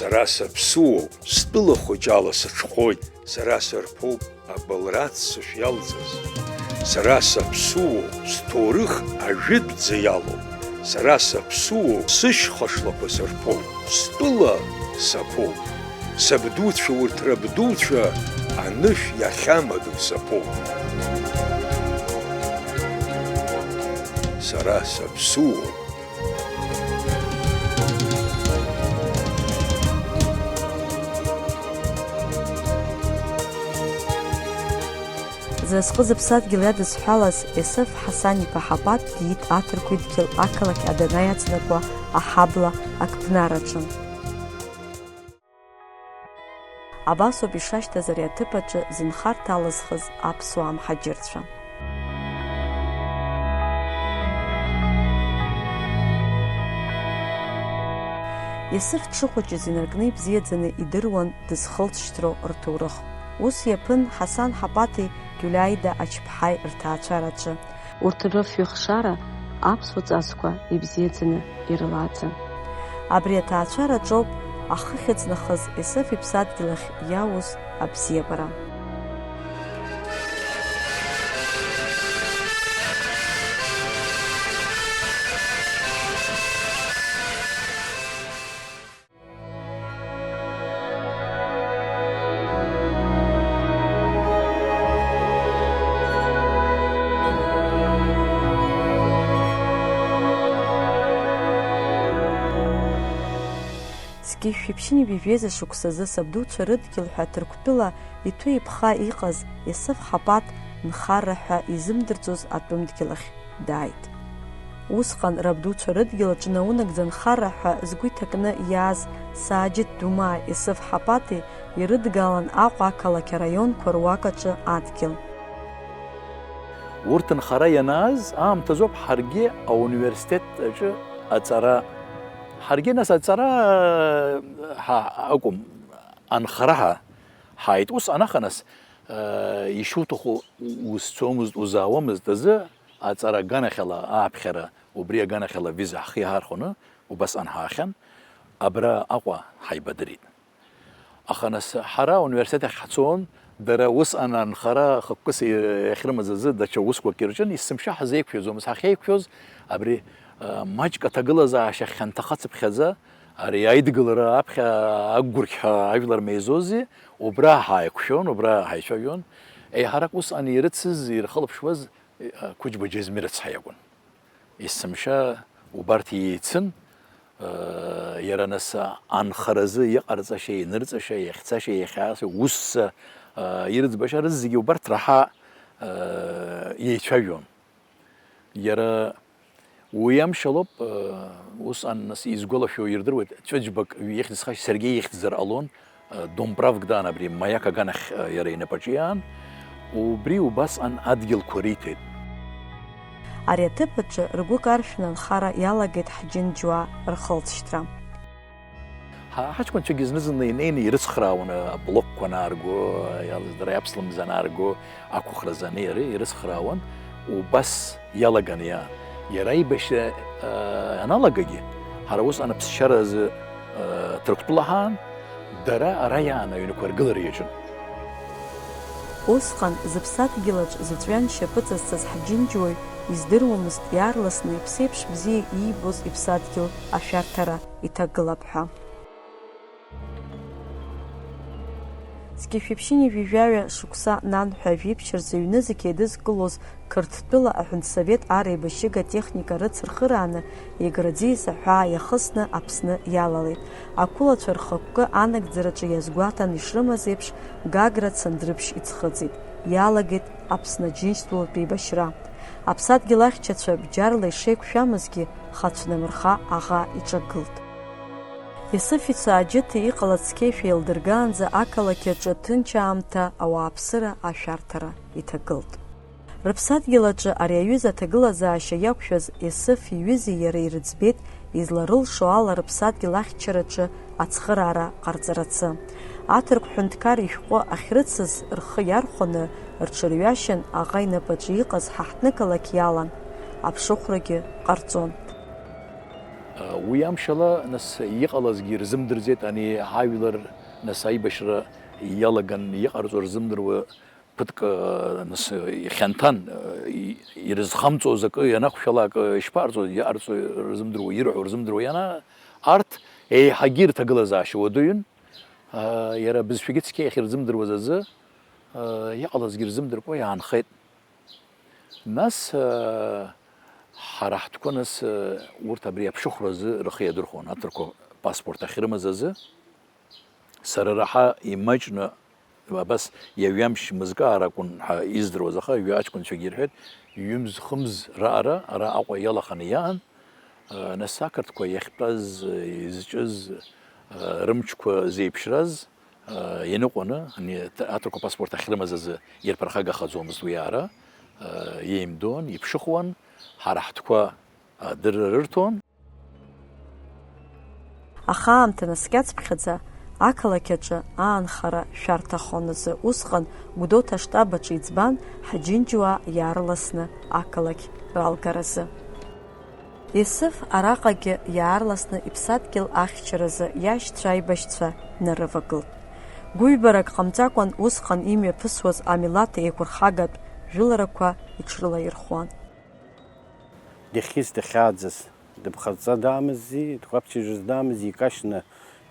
Сара саԥсуоуп, стәыла хәыҷала сыҽхәоит, сара сырԥоуп абылрац сышиалҵыз. Сара саԥсуоуп, сҭоурых ажәытәӡа иалоуп. Сара саԥсуоуп, сышьхашлақәа сырԥоуп, стәыла саԥоуп. Сабдуцәа урҭ рабдуцәа анышә иахьамаду саԥоуп. Сара саԥсуоуп. Зразҟы зыԥсадгьыл иадызҳәалаз Есыф Ҳасан-иԥа Ҳапат диит аҭырқәа идгьыл ақалақь Аданеи аҵанакуа аҳабла акбнараҿы. Абасоуп ишашьҭаз ари аҭыԥ аҿы зынхарҭа алызхыз аԥсуаа мҳаџьырцәа. Есыф дшыхәыҷыз инаркны ибзиаӡаны идыруан дызхылҵшьҭроу рҭоурых. Ус иаԥын Ҳасан Ҳапати Гиулаида Ачԥҳаи рҭаацәараҿы. Урҭ рыфҩыхшара аԥсуа ҵасқәа ибзиаӡаны ирылааӡан. Абри аҭаацәараҿоуп ахыхьыӡ нахыс Есыф иԥсадгьыл ахь иауз абзиабара. Зқьи шәиԥшьыни жәеижәеиза шықәсазы сабдуцәа рыдгьыл ҳәа Ҭырқәтәыла иҭәы иԥха иҟаз Есыф Ҳапат нхара ҳәа изымдырӡоз атәымдгьыл ахь дааит. Усҟан рабдуцәа рыдгьыл аҿы наунагӡа нхара ҳәа згәы иҭакны иааз Сааџьыҭ Думаа Есыф Ҳапати ирыдгалан Аҟәа ақалақь араионқәа руак аҿы адгьыл. Урҭ нхара ианааз аамҭазоуп ҳаргьы ауниверситет аҿы аҵара ҳаргьы нас аҵара акәым анхара ҳааит. Ус анаханас ишуҭаху узцомызт, узаауамызт азы аҵара аганахьала ааԥхьара убри аганахьала виза ҳхы иаархәаны убасҟан ҳаахьан абра Аҟәа ҳаибадырит. Аха нас ҳара ауниверситет ахь ҳцон, дара усҟан анхара хықәкыс иахьрымаз азы даҽа усқәак ирҿын, есымша ҳзеиқәшәаӡомызт. ҳахьеиқәшәоз абри маҷк аҭагылазаашьа хьанҭахацыԥхьаӡа ари аидгылара аԥхьа агәырқьҳәа ажәлар меизози убра ҳааиқәшәон, убра ҳаицәажәон. Еиҳарак усҟан ирыцыз, ирхылаԥшуаз Кәыџьба Џьезмир рыцҳа иакәын. Есымша убарҭ иеицын, иара нас анхаразы иҟарҵашьа, инырҵашьа, иахьцашьа, иахьааса, усса ирыӡбашьа рыззегьы убарҭ раҳа иеицәажәон. Иара уи амшалоуп усҟан нас изгәалашәо ирдыруеит, ҵәыџьбак ихьӡ-хашь саргьы ихьӡзар ҟалон, Домбравк даан абри маиак аганахь иара инапаҿы иаан, убри убасҟан адгьылқәа риҭеит. Ари аҭыԥ аҿы ргәы каршәны анхара иалагеит ҳџьынџьуаа рхылҵшьҭра. Ҳаҷкәынцәагьы зны-зынла инеины ирыцхраауан аблокқәа анаарго, иалыздыра аԥслымӡ анаарго, ақәыхразы анеира ирыцхраауан, убас иалаган иаан. Иара аибашьра аналагагьы ҳара усҟан аԥсшьаразы Ҭырқәтәыла ҳаан, дара ара иаан аҩнқәа ргылара иаҿын. Усҟан зыԥсадгьылаҿ зыҵәҩан шьапы ҵазцаз ҳџьынџьуаҩ издыруамызт иаарласны иԥсеиԥш бзиа иибоз иԥсадгьыл ашәарҭара иҭагылап ҳәа. Зқьи шәиԥшьыни жәижәаҩа шықәса нанҳәа ажәеиԥшьыр зыҩнызқь еидызкылоз Қырҭтәыла аҳәынҭсовет ареибашьыга техника рыцырхырааны Еграӡиас аҳәаа иахысны Аԥсны иалалеит. Ақәылацәа рхықәкы анагӡараҿы иазгәаҭан ишрымаз еиԥш Гагра Цандрыԥшь иӡхыҵит. Иалагеит Аԥсны Аџьынџьтәылатә еибашьра. Аԥсадгьыл ахьчацәа бџьарла ишеиқәшәамызгьы хацәнамырха аӷа иҿагылт. Есыфи Сааџьыҭи иҟалац зқьеишәа еилдыргаанӡа ақалақь аҿы ҭынч аамҭа ауааԥсыра ашәарҭара иҭагылт. Рыԥсадгьыл аҿы ари аҩыза аҭагылазаашьа иақәшәаз Есыф иҩызеи иара ирыӡбеит изларылшо ала рыԥсадгьыл ахьчараҿы ацхыраара ҟарҵарацы. Аҭырқә ҳәынҭқар ишәҟәы ахьрыцыз рхы иархәаны рҽырҩашьан аӷа инапаҿы иҟаз ҳаҳҭнықалақь иалан, аԥшыхәрагьы ҟарҵон. уи амшала нас иҟалазгьы ирзымдырӡеит, ани ҳажәлар нас аибашьра иалаган иҟарҵо рзымдыруа ԥыҭк нас ихьанҭан ирызхамҵоз акы ианақәшәала акы ишԥарҵоз, иарҵо рзымдыруа, ирҳәо рзымдыруа арҭ еиҳагьы ирҭагылазаашьа уадаҩын, иара бызшәагьы цқьа иахьырзымдыруаз азы иҟалазгьы рзымдыркәа иаанхеит. Нас ҳара ҳтәқәа нас урҭ абри аԥшыхәразы рхы иадырхәон, аҭырқәа паспорт ахьрымаз азы сара раҳа имаҷны абас иаҩамшь мызкаар акәын издыруаз, аха аҷкәынцәагьы ирҳәеит, ҩымз-хымз раара ара Аҟәа иалаханы иаан, нас ақырҭқәа иахьтәаз, изҿыз, рымчқәа зеиԥшраз ианыҟәаны, аҭырқәа паспорт ахьрымаз азы ирԥырхагахаӡомызт уи аара, иеимдон, иԥшыхуан, ҳара ҳтәқәа адырра рырҭон. Ахаамҭа наскьацԥхьаӡа ақалақь аҿы аанхара шәарҭахон азы усҟан Гәдоуҭа аштаб аҿы иӡбан ҳаџьынџьуаа иаарласны ақалақь ралгаразы. Есыф араҟагьы иаарласны иԥсадгьыл ахьчаразы иашьцәа аибашьцәа нарывагылт. Гәыҩбарак ҟамҵакәан усҟан имҩаԥысуаз амилаҭ еиқәырхагатә жәыларақәа иҽрылаирхәуан. Дахьиз дахьааӡаз дыԥхаҵа даамызи, дҟаԥшьыжыз даамызи икашьны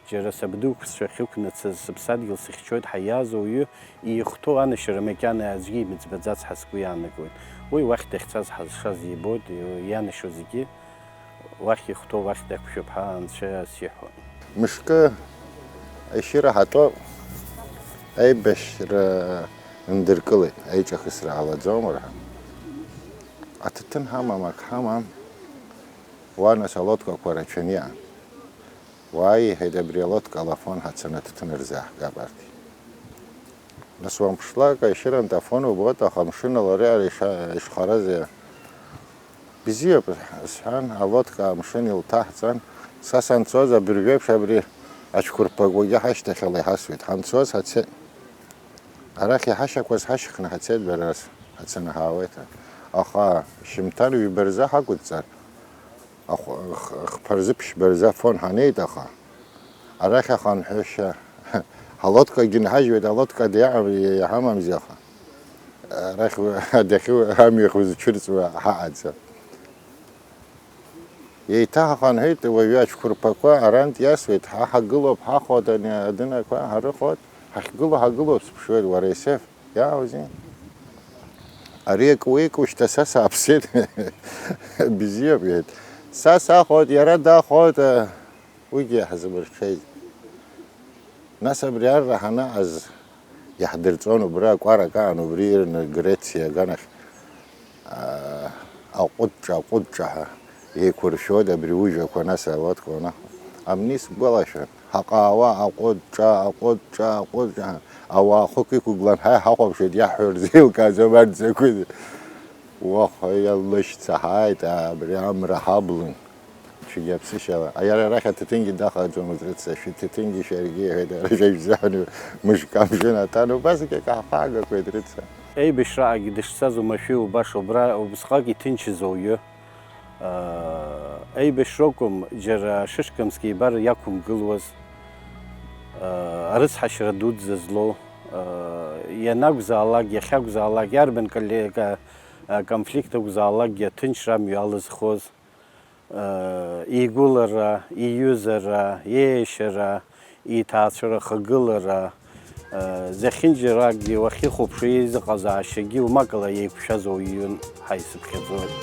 џьара сабдуқәцәа ахьықәнацыз сыԥсадгьыл сыхьчоит ҳаиааз ауаҩы ихәҭоу анашьара макьана аӡәгьы имыӡбаӡац ҳәа сгәы иаанагоит. Уи уахь дахьцаз ҳазшаз ибоит, ианашьо зегьы уахь ихәҭоу уахь дақәшәап ҳәа анцәа сиҳәон. Мышкы аишьыра ҳаҭо аибашьра ндыркылеит, аиҿахысра ҟалаӡом рҳәан. Аҭаҭын ҳамам, ак ҳамам, уа нас алодкақәа рацәаны иаан. Уааи иҳәеит, абри алодка алафон ҳацаны аҭаҭын рзааҳгап арҭ. Нас уамԥшлак аишьырантә афон убоит, аха амшын алариара ишхараз бзиоуп сҳәан, алодка амшын илҭаҳҵан, са санцоз абыржәеиԥш абри ацәқәырԥақәагьы ҳашьҭахьала иҳасуеит. Ҳанцоз ҳацеит. Арахь иҳашьақәаз ҳашьхны ҳацеит бара ҳацаны ҳаауеит. Аха шьымҭан ҩба рзы ҳақәыдҵар, хԥа ԥшьба рзы афон ҳанеит, аха арахь аханҳәышьа алодкагьы нҳажьуеит, алодка иҳамамзи, аха арахь адәахьы амҩахь узцәырҵуа ҳаҟаӡам. Еиҭаҳаханҳәеит, уаҩы ацәқәырԥақәа арантә иасуеит, ҳагылоуп, ҳахәот адынақәа ҳарыхәот, ҳахьгылоуп сыԥшуеит, уара Есеф, иааузи? Ари акуеику шьҭа са сааԥсеит, бзиоуп иҳәеит. Са сахәот, иара дахәот, уигьы иаҳзымырҽеит. Нас абри арра ҳанаҟаз иаҳдырҵон убра акәарак аан, убри ирны Грециа аганахь аҟәыҵәа ҳәа еиқәыршәоит абри ужәақәа, нас алодка уанаҳа. Амни сгәалашәон, ҳаҟаауа аҟәыҵәа, ауаа хәык иқәгылан ҳахәаԥшуеит, иаҳҳәо рзеилкааӡом арҭ закәызеи. Уаха лышьца ҳааит, абри амра ҳаблын. Шәгьы аԥсышьала. Иара арахь аҭаҭынгьы дахаӡомызт рыцца, шәҭаҭынгьы шәаргьы иҳәеит, ара шәажәзаҳәаны мышк амшын аҭан, убасгьы ҳаҳԥаагақәеит рыцца. Аибашьраагьы дышцаз умашәи убаша, убысҟак иҭынчыз ауаҩы аибашьра акәым, џьара шышкамск еибар иақәымгылуаз, арыцҳашьара дуӡӡа злоу, ианакәзаалак, иахьакәзаалак, иарбан конфликт акәзаалакгьы аҭынчра амҩа алызхоз, игәылара, иҩызара, иеишьара, иҭаацәара хагылара, зехьынџьаракгьы уахьихәаԥшуа еизыҟазаашьагьы умакала еиқәшәаз ауаҩын ҳаисыԥхьаӡоит.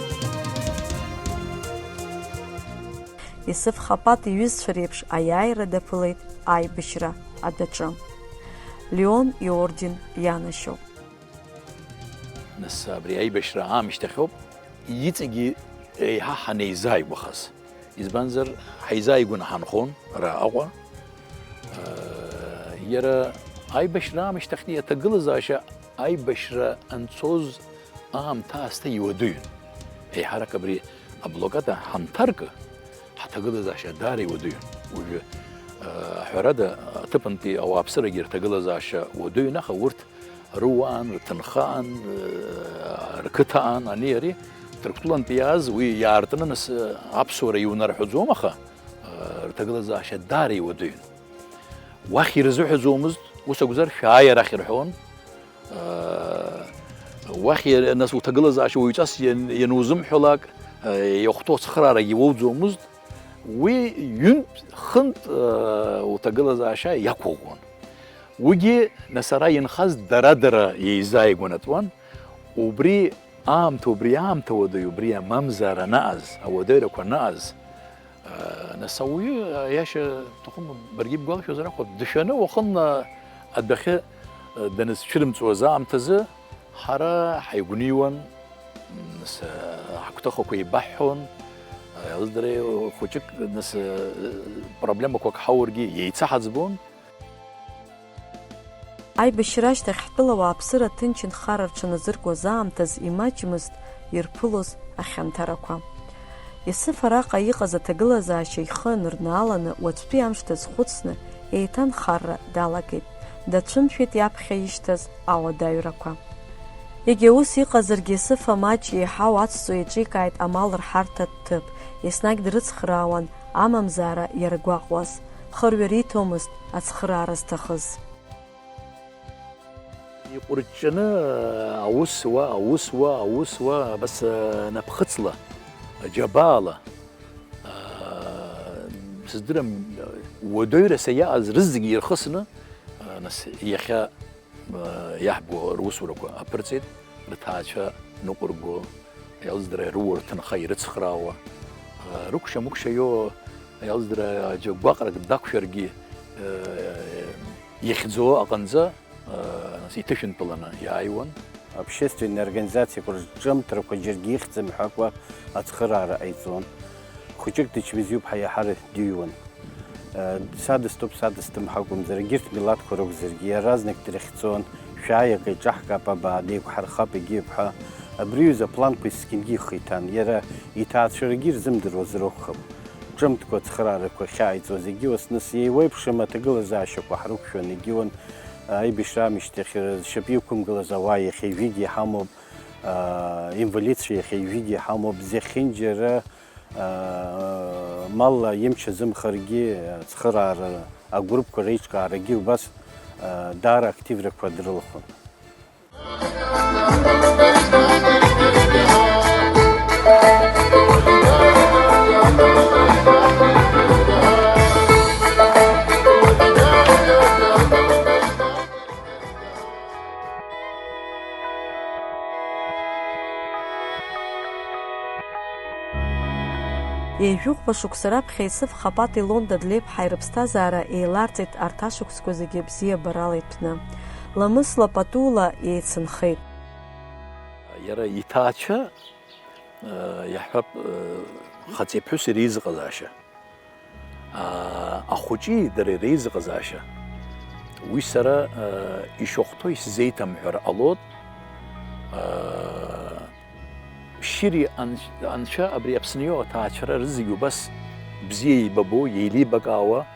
Есыф Хапат иҩызцәа реиԥш аиааира даԥылеит аибашьра адәаҿы. Леон иорден ианашьоуп. Нас абри аибашьра аамышьҭахьоуп иҵегьы еиҳа ҳанеизааигәахаз. Избанзар ҳаизааигәанаҳанхон ара Аҟәа. Иара аибашьра аамышьҭахьтәи аҭагылазаашьа аибашьра анцоз аамҭа аасҭа иуадаҩын. Еиҳарак абри аблокада ҳанҭаркы ҳаҭагылазаашьа даара иуадаҩын. Уажәы ҳәарада аҭыԥантәи ауааԥсырагьы рҭагылазаашьа уадаҩын, аха урҭ рыуаан, рҭынхаан, рқыҭаан, ани ари Ҭырқәтәылан иааз уи иаартны нас аԥсуара иунарҳәаӡом, аха рҭагылазаашьа даара иуадаҩын. Уахь ирзыҳәаӡомызт, ус акәзар шәааи арахь ирҳәон. Уахь нас уҭагылазаашьа уаҩҵас ианузымҳәалак иахәҭоу цхыраарагьы иуоуӡомызт. Уи ҩынтә хынтә уҭагылазаашьа иақәыӷәӷәон. Уигьы нас ара инхаз дара-дара еизааигәанатәуан. Убри аамҭа уадаҩ, убри амамзаара анаҟаз, ауадаҩрақәа анаҟаз, нас ауаҩы аиаша аҭахым баргьы бгәалашәозар акәхап, дшәаны уахынла адәахьы данызцәырымҵуаз аамҭазы ҳара ҳаигәнеиуан, нас ҳагәҭыхақәа еибаҳҳәон, иалыздыра хәыҷык нас проблемақәак ҳаургьы еицаҳаӡбон. Аибашьра ашьҭахь ҳтәыла ауааԥсыра ҭынч нхара рҽаназыркуаз аамҭаз имаҷмызт ирԥылоз ахьанҭарақәа. Есыф араҟа иҟаз аҭагылазаашьа ихы анырнааланы, уаҵәтәи амш дазхәыцны, еиҭа нхарра далагеит. Дацәымшәеит иаԥхьа ишьҭаз ауадаҩрақәа. Егьа ус иҟазаргьы Есыф амаҷ еиҳау ацҵо еиҿикааит амал рҳарҭа ҭыԥ. Еснагь дрыцхраауан амамзаара иаргәаҟуаз. Хырҩар иҭомызт ацхыраара зҭахыз. Иҟәырҷҷаны аусуа, бас напхыцла, џьабаала. Сыздырам, уадаҩрас иаҟаз рызегьы ирхысны, нас иахьа иаҳбо русурақәа аԥырҵеит, рҭаацәа ныҟәырго, иалздыра руа-рҭынха ирыцхраауа, рыкәша-мыкәшаио, иалздыра гәаҟрак дақәшәаргьы ихьӡо аҟынӡа иҭышәынтәаланы иааиуан. Общественные организации рҿымҭрақәа џьаргьы ихьӡым ҳәакәа ацхыраара ҟаиҵон. Хәыҷык дычмазаҩуп ҳәа иаҳар дыҩуан. Садыступ, садыстым ҳакәымзар, егьырҭ милаҭқәа ракәзаргьы иаразнак дрыхьӡон, шәааи акы иҿаҳкаап абаа, деиқәҳархап егьип ҳәа. Абри аҩыза апланқәа есқьынгьы ихиҭан, иара иҭаацәарагьы ирзымдыруаз ракәхап. Ҿымҭқәа ацхыраарақәа ахьааиҵоз егьиуасныс еиуеиԥшым аҭагылазаашьақәа ҳрықәшәон, егьиуан аибашьра аамышьҭахь зшьапы иқәымгылаз ауаа иахьеижәигьы иҳамоуп, инвалидцәа иахьеижәигьы иҳамоуп, зехьынџьара малла имч азымхаргьы ацхыраара агруппқәа реиҿкаарагьы убас даара активрақәа дрылахәын. Еижәыхәба шықәса раԥхьа Есыф Хапати Лонда длеиԥҳаи рыԥсҭазаара еиларҵеит арҭ ашықәсқәа зегьы бзиабарала иҭәны. Ламысла патула еицынхеит. Иара иҭаацәа иаҳҳәап хаҵеиԥҳәыси реизыҟазаашьа. Ахәыҷи дареи реизыҟазаашьа. Уи сара ишахәҭоу исзеиҭамҳәар ҟалоит. Шьыри анцәа абри Аԥсны аҭаацәара рызегьы убас бзиа еибабо, еилибакаауа,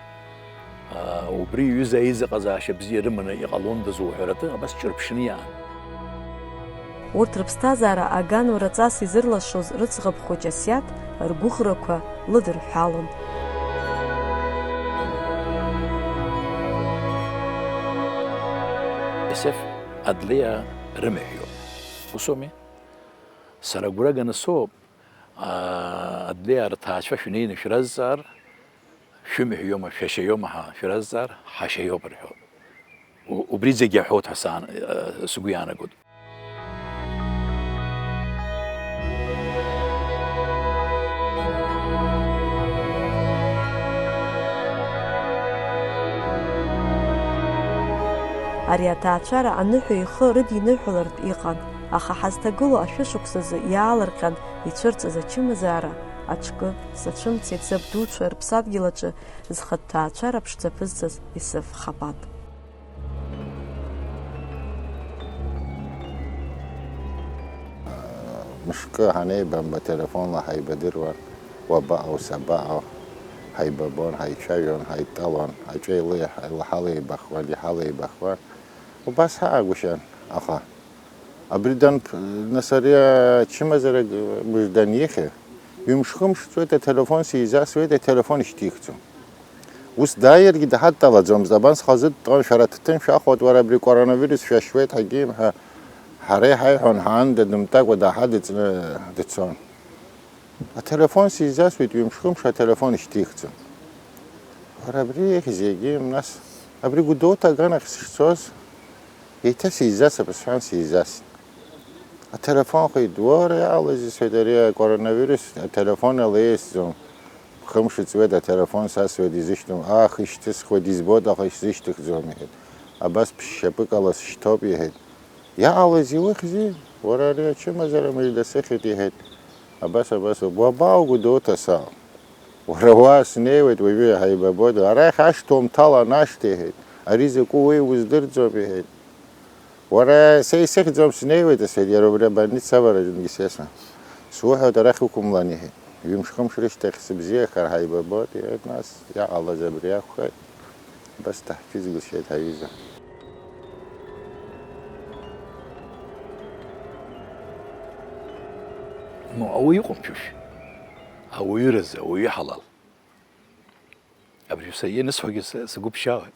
убри аҩыза аизыҟазаашьа бзиа рыманы иҟалондаз уҳәараты абас ҿырԥшны иаан. Урҭ рыԥсҭазаара аганураҵас изырлашоз рыӡӷаб хәыҷ Асиаҭ ргәыӷрақәа лыдырҳәалон. Есеф адлеиа рымаҳәоуп. Усоуми? Сара агәра ганы соуп, адлеиа рҭаацәа шәнеины шәразҵаар, шәымаҳәиома, шәашьаиома ҳәа шәразҵаар, ҳашьаиоуп рҳәоит. Убри зегьы аҳәоит ҳәа сгәы иаанагоит. Ари аҭаацәара аныҳәа ихы рыдиныҳәалартә иҟан, аха ҳазҭагыло ашәышықәсазы иаалырҟьан ицәырҵыз ачымазаара аҿкы сацәымцеит забдуцәа рыԥсадгьыл аҿы зхатә ҭаацәара ԥшӡа ԥызҵаз Есыф Хапат. Мышкы ҳанеибам бателефонла ҳаибадыруан, уабаҟоу сабаҟоу, ҳаибабон, ҳаицәажәон, ҳаиҭалон, аҿы ҳалеибахуан, иҳалеибахуан. Убас ҳаагәышьан, аха Абридан насария чимазара мужданьехе. Вимшхым что-то телефон сизасует, телефон штихцу. Ус дайерги да хаттала зомздабанс хазыт тон шараттын шахот вара бри коронавирус шашвет хагим ха харе хайхон хан дедым так да хадит дцон. А телефон сизасует вимшхым ша телефон штихцу. Вара бри хизегим нас абри гудота ганах сос. Это сизас, а сизас. А телефон хай двора, але здесь федерия коронавирус, а телефон лез зом. Хымшит цвет, а телефон сасвет изиштум. Ах, иштис ход избод, ах, изиштих зомихет. А бас пшепыкалас штоп ехет. Я але зилых зи, вораре, чем азарам илдасехет ехет. А бас, бабау гудота сал. Варава сневет, виве хайбабоду. Арай хаш том тала наштехет. А ризику вы уздыр зомихет. ورا سيسخ جوب سنيوي تسيد يا رب بني صبر جنسيسا سوحه ترخكم لانيه يمشكم شريش تخسب زي خر هاي بابات يا ناس يا الله جبريا خير بس تحفيز بالشيء هايزه مو أو يقومش أو يرز أو يحلل أبري سيء نسوي سقوب شاهد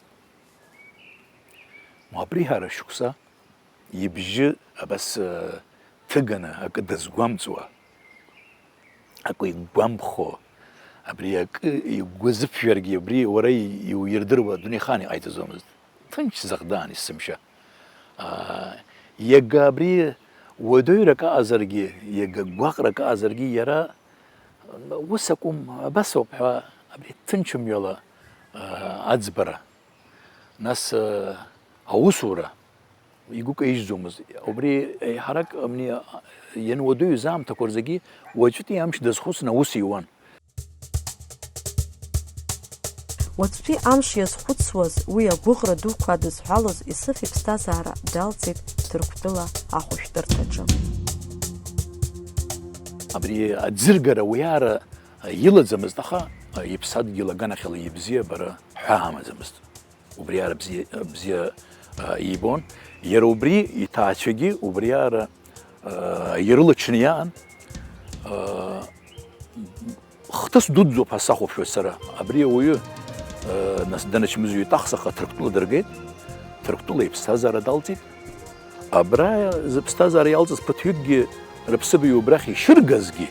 ما أبري هذا الشخص يبجي بس تجنا أكيد زقام زوا أكو يقام خو أبري يجوزف يرجع أبري وراي يردروا الدنيا خاني أيت زومز تنش زغدان السمشة يجا أبري وديرك أزرجي يجا وقرك أزرجي يرى وسكم بس أبري تنشم يلا أزبرة ناس أوسورة يقولك إيش زومز أبري حرك أمني ينودو زام تكورزجي وجدتي أمش دزخوس نوسيوان وتبي أمشي يسخوتسوز ويا بغرة دوكا دزحالوز إصفي بستازارة دالتيت تركتلا أخوش ترتجم أبري أتزرقر ويارا يلا زمزدخا يبصد يلا جانا خلي يبزيه برا حامة زمزد وبريارا بزيه يبون يروبري يتاچگي وبريارا يرلچنيان ختص دودزو پاسخو فسرا ابري ويو ناس دنچمزو يتاخسخ تركتلو درگيت تركتلو يبستازار دالتي ابرا زبستازار يالزس بتيگي ربسبيو برخي شرگزگي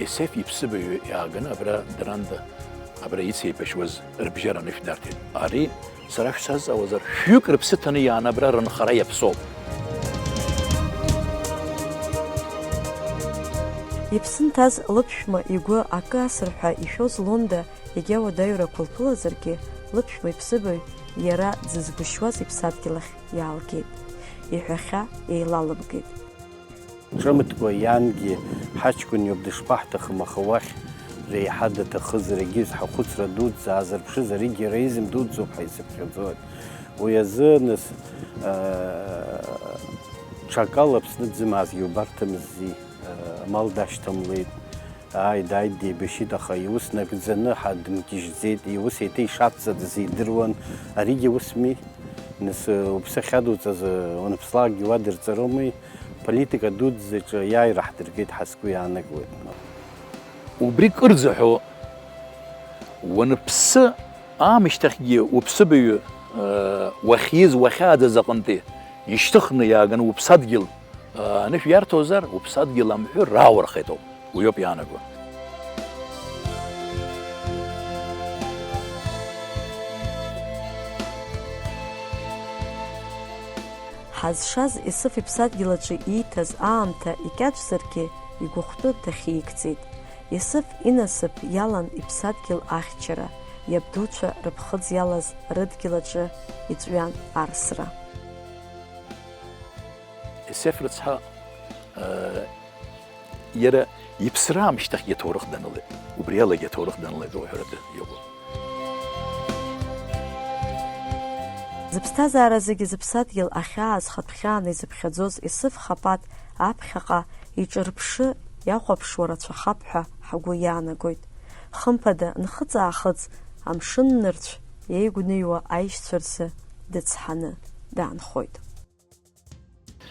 اسف يبسبيو ياغن ابرا درند ابرا يسي بشوز ربجرا نفدارتي اري صراحة ساز أوزر شيوك ربستني أنا برا نخرية بصوب يبسن تاز لبشما يقوى أكاسر حا يشوز لوندا يجاو دايرة كولبولا زرقي لبشما يبسبي يرا ززبشواز يبساد كلخ يالكيد يحخا يلالبكيد شرمتكو يانجي حاجكن يبدش بحتخ مخواخ زي حد تخزر جيز حخوت ردود زازر بشزر يجي ريزم دود زوب حيسب خزود ويزنس شاكالا بسند زماز يوبرتم زي مال داشتم ليد اي دايدي بشي دخا يوس نكزن حد مكيش زيد يوس يتي شات زد زي دروان اريجي وسمي نس وبسخادو تز ونبسلاق يوادر ترومي политика дууд зэж яй рах дэргэд хасгүй яанаг вэ. وبريك ارزحو ونبس مشتخي وبسبي وخيز وخاد زقنتي يشتخني ياغن وبصدقل نف يارتوزر وبصدقل ام راور خيتو ويوب يانغو حزشاز إصفي بصدقلتشي إيتاز آمتا إكاجزركي يقوختو تخيكتيد يصف إنسب يالان إبصدقل آخيشرا يبدوچا ربخدز يالز ردقلتشي يتويان أرسرا السفر تصحى يرى يبسرا مشتخ يتورخ دانلي وبريالا يتورخ دانلي دو حرده يوغو زبستازارا زيجي زبصدقل أخاز خطبخان يزبخدزوز إصف خبات أبخاقا يجربشي ياخوابشورا تشخابحا حقو يانغويد خمبادا نخدز آخدز أمشن نرتش ييغو نيوا عايش ترسي دتسحانا دانخويد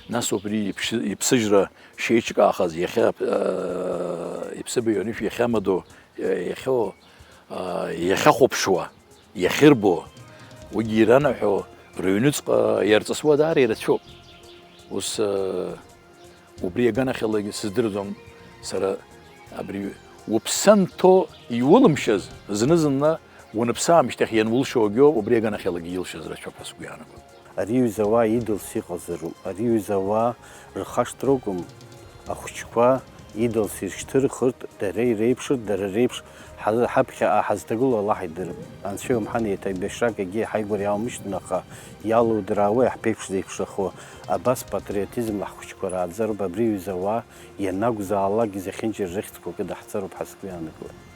нас убри иԥсыжра шеиҿкаахаз иахьа иԥсыбаҩ иахьамадоу иахьахәаԥшуа иахьырбо уигьы иранаҳәо рыҩныҵҟа иарҵысуа даара ирацәоуп. Ус убри аганахьалагьы сыздырӡом сара абри уԥсанҭо иулымшаз зны-зынла уаныԥсаамшьҭахь ианулшогьы убри аганахьалагьы илшаз рацәоуп ҳәа сгәы иаанагоит. Ари аҩыза ауаа идылс иҟазароуп, ари аҩыза ауаа рхашҭра акәым, ахәыҷқәа идылс иршьҭырхыртә, дара иреиԥшыртә, дара реиԥш ҳаԥхьаҟа ҳазҭагылоу Аллаҳ идырп. Анцәа иумҳан еиҭагьбашрак егьи ҳаигәара иаумышьҭын, аха иалудраауеи ҳԥеиԥш зеиԥшрахо. Абас патриотизмла ҳхәыҷқәа рааӡароуп, абри аҩыза ауаа ианакәзаалак изахьынџьара рыхьӡқәа кыдаҳҵароуп ҳәа сгәы иаанагоит.